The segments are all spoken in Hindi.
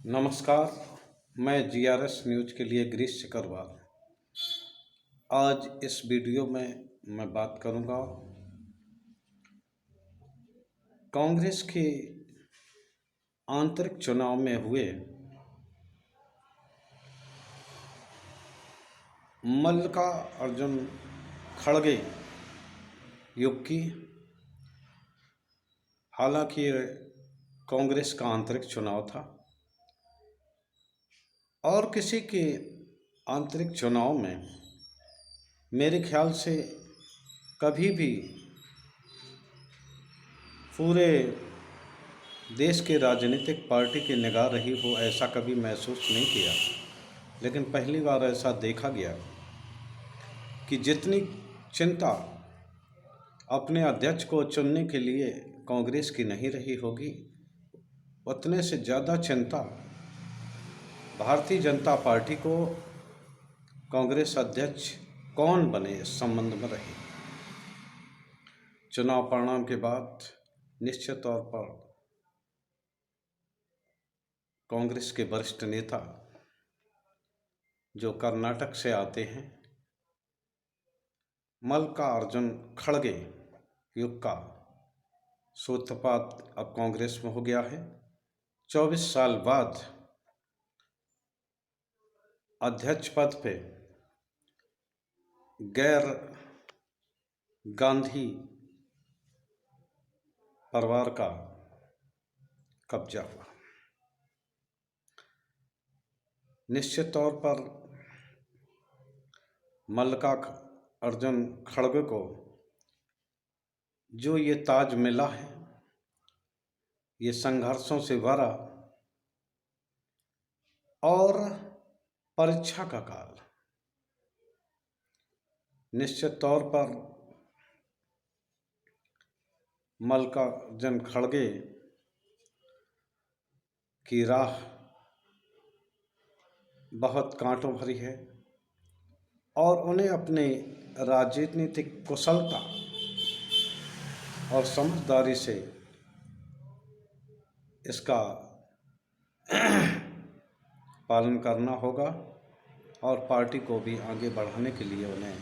नमस्कार। मैं जीआरएस न्यूज के लिए गिरीश सिकरवार। आज इस वीडियो में मैं बात करूंगा कांग्रेस के आंतरिक चुनाव में हुए मल्लिकार्जुन खड़गे युग की। हालांकि ये कांग्रेस का आंतरिक चुनाव था और किसी के आंतरिक चुनाव में मेरे ख्याल से कभी भी पूरे देश के राजनीतिक पार्टी की निगाह रही हो ऐसा कभी महसूस नहीं किया। लेकिन पहली बार ऐसा देखा गया कि जितनी चिंता अपने अध्यक्ष को चुनने के लिए कांग्रेस की नहीं रही होगी, उतने से ज़्यादा चिंता भारतीय जनता पार्टी को कांग्रेस अध्यक्ष कौन बने इस संबंध में रही। चुनाव परिणाम के बाद निश्चित तौर पर कांग्रेस के वरिष्ठ नेता जो कर्नाटक से आते हैं, मल्लिकार्जुन खड़गे युग का सूत्रपात अब कांग्रेस में हो गया है। 24 साल बाद अध्यक्ष पद पे गैर गांधी परिवार का कब्जा हुआ। निश्चित तौर पर मल्लिकार्जुन खड़गे को जो ये ताज मिला है, ये संघर्षों से भरा और परीक्षा का काल, निश्चित तौर पर मल्लिकार्जुन खड़गे की राह बहुत कांटों भरी है और उन्हें अपने राजनीतिक कुशलता और समझदारी से इसका पालन करना होगा और पार्टी को भी आगे बढ़ाने के लिए उन्हें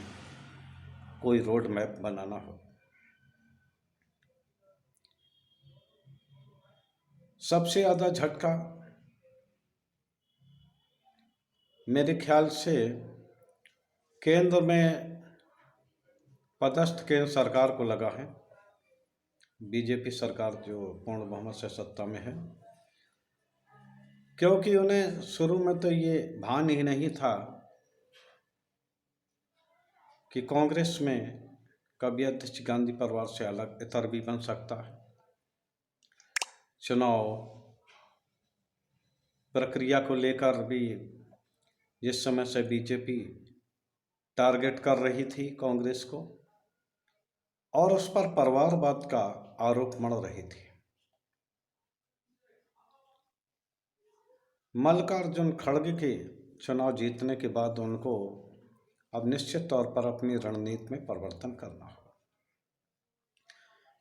कोई रोड मैप बनाना होगा। सबसे ज़्यादा झटका मेरे ख्याल से केंद्र में पदस्थ केंद्र सरकार को लगा है। बीजेपी सरकार जो पूर्ण बहुमत से सत्ता में है, क्योंकि उन्हें शुरू में तो ये भान ही नहीं था कि कांग्रेस में कभी अध्यक्ष गांधी परिवार से अलग इतर भी बन सकता है। चुनाव प्रक्रिया को लेकर भी जिस समय से बीजेपी टारगेट कर रही थी कांग्रेस को और उस पर परिवारवाद का आरोप मढ़ रही थी, मल्लिकार्जुन खड़गे के चुनाव जीतने के बाद उनको अब निश्चित तौर पर अपनी रणनीति में परिवर्तन करना होगा,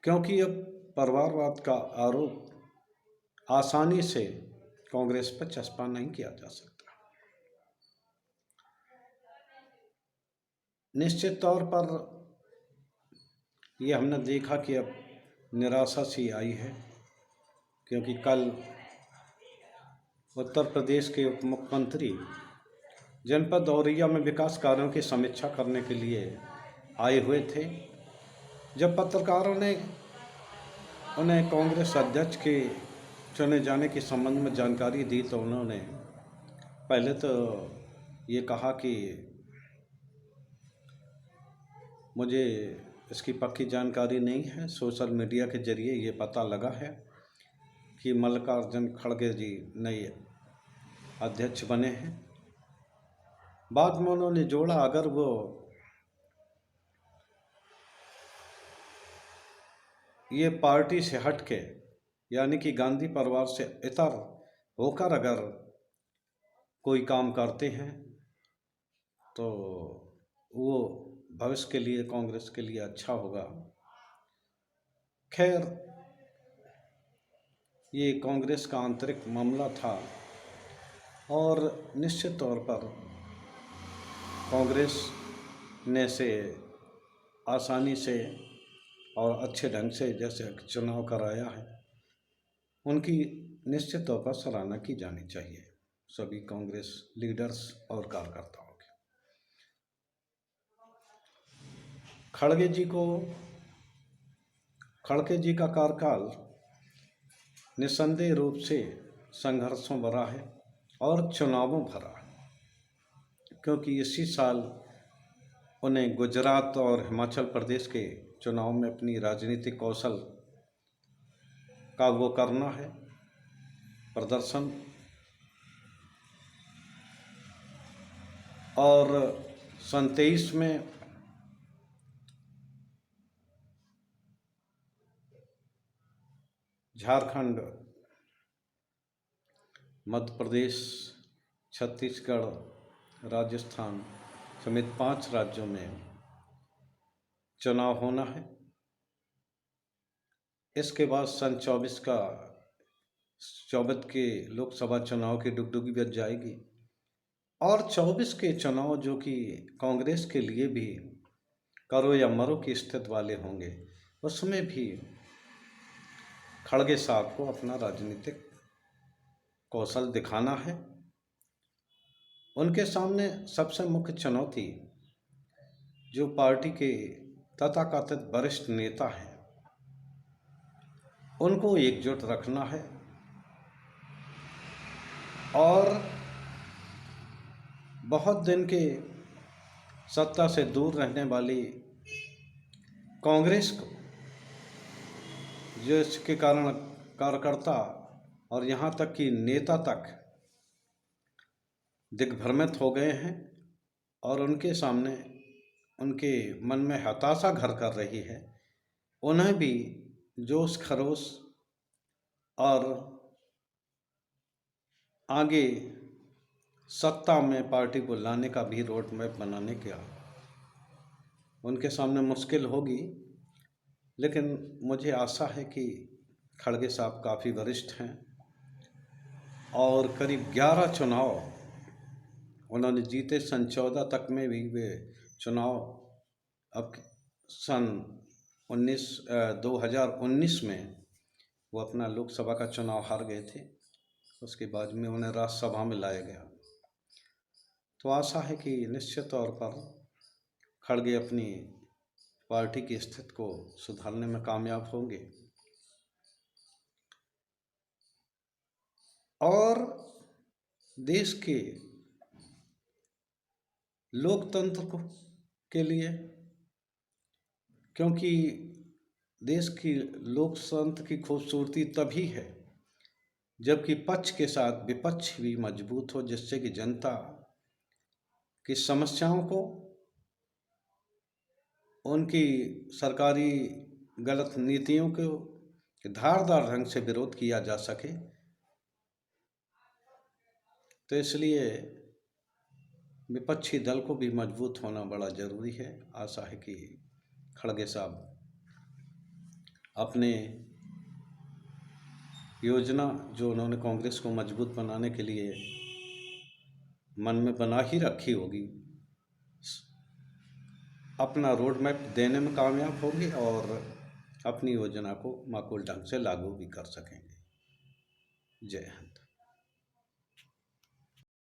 क्योंकि अब परिवारवाद का आरोप आसानी से कांग्रेस पर चस्पा नहीं किया जा सकता। निश्चित तौर पर यह हमने देखा कि अब निराशा सी आई है, क्योंकि कल उत्तर प्रदेश के उप मुख्यमंत्री जनपद औरैया में विकास कार्यों की समीक्षा करने के लिए आए हुए थे। जब पत्रकारों ने उन्हें कांग्रेस अध्यक्ष के चुने जाने के संबंध में जानकारी दी तो उन्होंने पहले तो ये कहा कि मुझे इसकी पक्की जानकारी नहीं है, सोशल मीडिया के जरिए ये पता लगा है कि मल्लिकार्जुन खड़गे जी नए अध्यक्ष बने हैं। बाद में उन्होंने जोड़ा, अगर वो ये पार्टी से हट के यानी कि गांधी परिवार से इतर होकर अगर कोई काम करते हैं तो वो भविष्य के लिए कांग्रेस के लिए अच्छा होगा। खैर, ये कांग्रेस का आंतरिक मामला था और निश्चित तौर पर कांग्रेस ने से आसानी से और अच्छे ढंग से जैसे चुनाव कराया है, उनकी निश्चित तौर पर सराहना की जानी चाहिए सभी कांग्रेस लीडर्स और कार्यकर्ताओं की। खड़गे जी का कार्यकाल निस्संदेह रूप से संघर्षों भरा है और चुनावों भरा है, क्योंकि इसी साल उन्हें गुजरात और हिमाचल प्रदेश के चुनाव में अपनी राजनीतिक कौशल का वो करना है प्रदर्शन, और सन 23 में झारखंड, मध्य प्रदेश, छत्तीसगढ़, राजस्थान समेत 5 राज्यों में चुनाव होना है। इसके बाद सन 24 के लोकसभा चुनाव की डुगडुगी बज जाएगी और 24 के चुनाव जो कि कांग्रेस के लिए भी करो या मरो की स्थिति वाले होंगे, उसमें भी खड़गे साहब को अपना राजनीतिक कौशल दिखाना है। उनके सामने सबसे मुख्य चुनौती जो पार्टी के तथाकथित वरिष्ठ नेता हैं, उनको एकजुट रखना है और बहुत दिन के सत्ता से दूर रहने वाली कांग्रेस को, जिसके कारण कार्यकर्ता और यहाँ तक कि नेता तक दिग्भ्रमित हो गए हैं और उनके सामने उनके मन में हताशा घर कर रही है, उन्हें भी जोश खरोश और आगे सत्ता में पार्टी को लाने का भी रोड मैप बनाने का उनके सामने मुश्किल होगी। लेकिन मुझे आशा है कि खड़गे साहब काफ़ी वरिष्ठ हैं और करीब 11 चुनाव उन्होंने जीते। सन 14 तक में भी वे चुनाव, अब सन 2019 में वो अपना लोकसभा का चुनाव हार गए थे, उसके बाद में उन्हें राज्यसभा में लाया गया। तो आशा है कि निश्चित तौर पर खड़गे अपनी पार्टी की स्थिति को सुधारने में कामयाब होंगे और देश के लोकतंत्र के लिए, क्योंकि देश की लोकतंत्र की खूबसूरती तभी है जबकि पक्ष के साथ विपक्ष भी मजबूत हो, जिससे कि जनता की समस्याओं को, उनकी सरकारी गलत नीतियों को धारदार ढंग से विरोध किया जा सके। तो इसलिए विपक्षी दल को भी मजबूत होना बड़ा ज़रूरी है। आशा है कि खड़गे साहब अपने योजना जो उन्होंने कांग्रेस को मजबूत बनाने के लिए मन में बना ही रखी होगी, अपना रोड मैप देने में कामयाब होंगे और अपनी योजना को माकूल ढंग से लागू भी कर सकेंगे। जय हिंद।